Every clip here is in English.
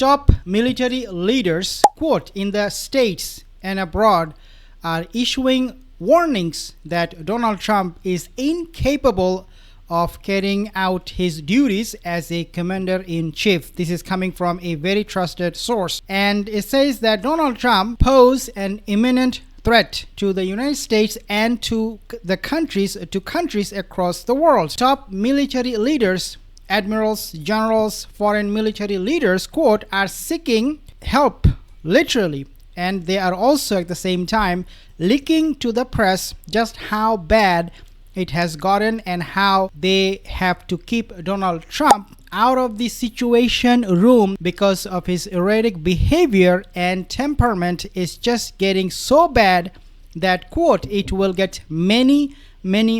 top military leaders, quote, in the States and abroad are issuing warnings that Donald Trump is incapable of carrying out his duties as a commander-in-chief. This is coming from a very trusted source. And it says that Donald Trump poses an imminent threat to the United States and to countries across the world. Top military leaders, admirals, generals, foreign military leaders, quote, are seeking help, literally, and they are also at the same time leaking to the press just how bad it has gotten and how they have to keep Donald Trump out of the situation room because of his erratic behavior and temperament is just getting so bad that, quote, it will get many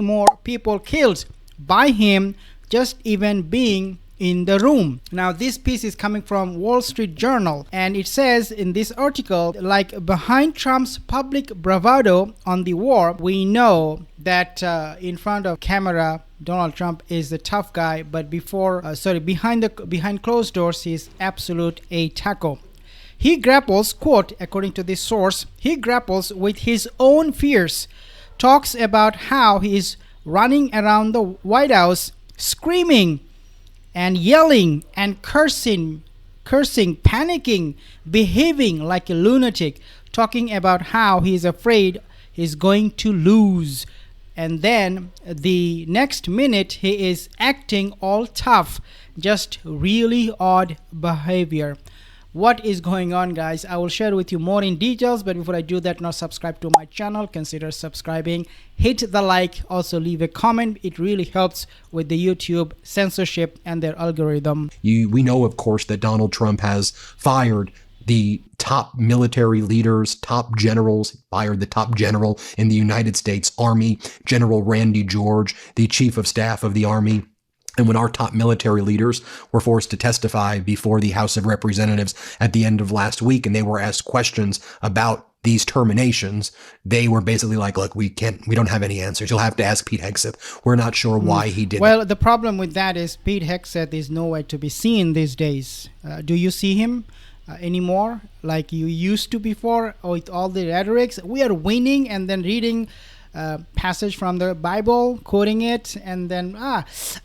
more people killed by him just even being in the room. Now, this piece is coming from Wall Street Journal, and it says in this article, like, behind Trump's public bravado on the war, we know that in front of camera, Donald Trump is the tough guy, but behind closed doors, he's absolute a taco. He grapples, quote, according to this source, he grapples with his own fears, talks about how he is running around the White House screaming and yelling and cursing, panicking, behaving like a lunatic, talking about how he's afraid he's going to lose. And then the next minute he is acting all tough, just really odd behavior. What is going on, guys? I will share with you more in details, but before I do that, now subscribe to my channel, consider subscribing, hit the like, also leave a comment. It really helps with the YouTube censorship and their algorithm. We know, of course, that Donald Trump has fired the top military leaders, top generals, fired the top general in the United States Army, General Randy George, the chief of staff of the Army. And when our top military leaders were forced to testify before the House of Representatives at the end of last week, and they were asked questions about these terminations, they were basically like, look, we don't have any answers. You'll have to ask Pete Hegseth. We're not sure why he did it. Well, the problem with that is Pete Hegseth is nowhere to be seen these days. Do you see him anymore like you used to before with all the rhetorics? We are winning and then reading passage from the Bible, quoting it, and then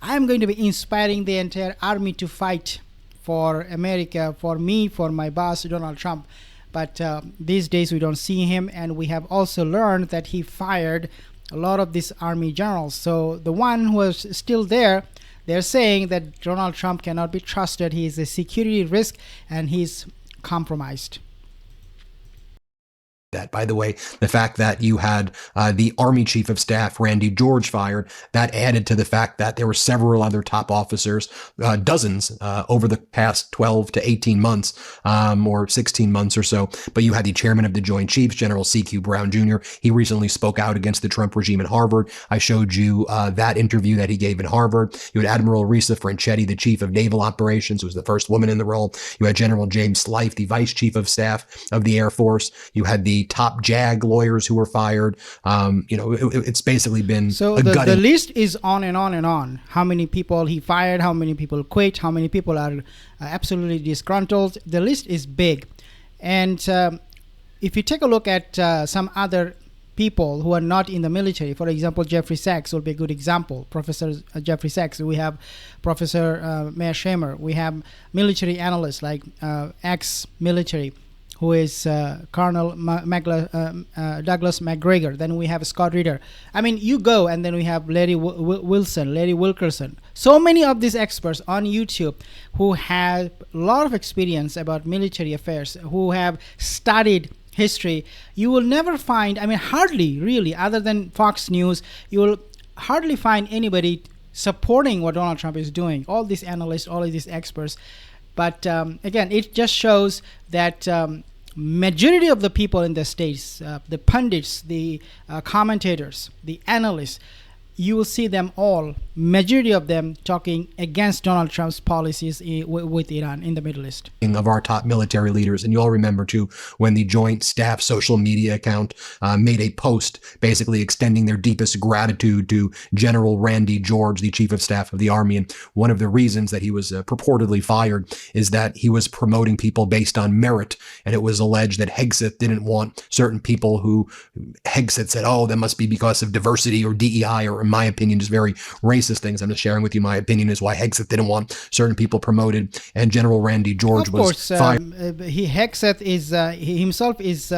I'm going to be inspiring the entire army to fight for America, for me, for my boss Donald Trump. But these days we don't see him, and we have also learned that he fired a lot of these army generals. So the one who is still there, they're saying that Donald Trump cannot be trusted. He is a security risk and he's compromised. That, by the way, the fact that you had the Army Chief of Staff, Randy George, fired, that added to the fact that there were several other top officers, dozens over the past 12 to 18 months or 16 months or so. But you had the chairman of the Joint Chiefs, General C.Q. Brown Jr. He recently spoke out against the Trump regime in Harvard. I showed you that interview that he gave in Harvard. You had Admiral Risa Franchetti, the Chief of Naval Operations, who was the first woman in the role. You had General James Slife, the Vice Chief of Staff of the Air Force. You had the top JAG lawyers who were fired. It's basically been the list is on and on and on. How many people he fired, how many people quit, how many people are absolutely disgruntled. The list is big. And if you take a look at some other people who are not in the military, for example, Jeffrey Sachs will be a good example. Professor Jeffrey Sachs. We have Professor Meir Shamer. We have military analysts like ex-military, who is Colonel Douglas McGregor. Then we have Scott Ritter. I mean, you go, and then we have Larry Wilkerson. So many of these experts on YouTube who have a lot of experience about military affairs, who have studied history. You will never find, I mean, hardly really, other than Fox News, you will hardly find anybody supporting what Donald Trump is doing. All these analysts, all of these experts. But again, it just shows that majority of the people in the States, the pundits, the commentators, the analysts, you will see them all, majority of them, talking against Donald Trump's policies with Iran in the Middle East. Of our top military leaders. And you all remember, too, when the Joint Staff social media account made a post basically extending their deepest gratitude to General Randy George, the Chief of Staff of the Army. And one of the reasons that he was purportedly fired is that he was promoting people based on merit. And it was alleged that Hegseth didn't want certain people who Hegseth said, oh, that must be because of diversity or DEI, or in my opinion, just very racist things. I'm just sharing with you my opinion is why Hegseth didn't want certain people promoted. And General Randy George was Hegseth is he himself is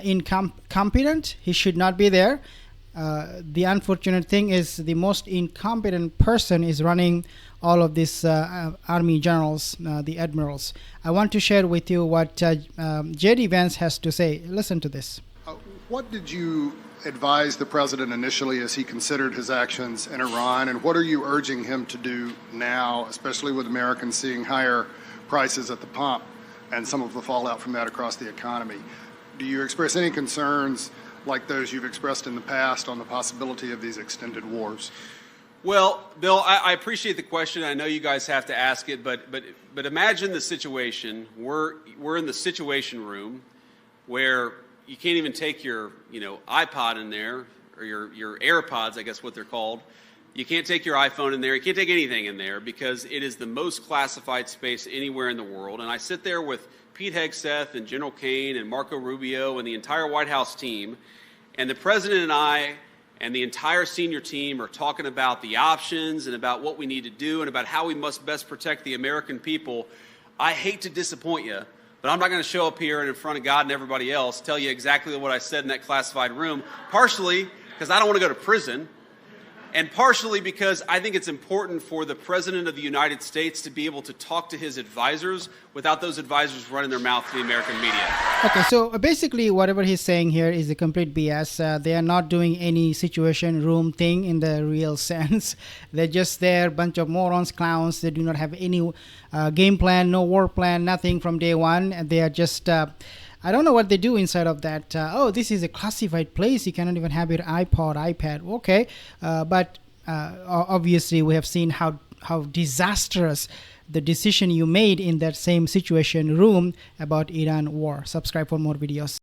incompetent. He should not be there. The unfortunate thing is the most incompetent person is running all of these army generals, the admirals. I want to share with you what J.D. Vance has to say. Listen to this. What did you advise the president initially as he considered his actions in Iran, and what are you urging him to do now, especially with Americans seeing higher prices at the pump and some of the fallout from that across the economy? Do you express any concerns like those you've expressed in the past on the possibility of these extended wars? Well, Bill, I appreciate the question. I know you guys have to ask it, but imagine the situation. We're in the Situation Room where you can't even take your iPod in there, or your AirPods, I guess what they're called. You can't take your iPhone in there. You can't take anything in there because it is the most classified space anywhere in the world. And I sit there with Pete Hegseth and General Kane and Marco Rubio and the entire White House team, and the president and I and the entire senior team are talking about the options and about what we need to do and about how we must best protect the American people. I hate to disappoint you, but I'm not going to show up here and in front of God and everybody else tell you exactly what I said in that classified room, partially because I don't want to go to prison, and partially because I think it's important for the President of the United States to be able to talk to his advisors without those advisors running their mouth to the American media. Okay, so basically whatever he's saying here is a complete BS. They are not doing any Situation Room thing in the real sense. They're just there, bunch of morons, clowns. They do not have any game plan, no war plan, nothing from day one. And they are just... I don't know what they do inside of that. Oh, this is a classified place. You cannot even have your iPod, iPad. Okay. But obviously we have seen how disastrous the decision you made in that same Situation Room about Iran war. Subscribe for more videos.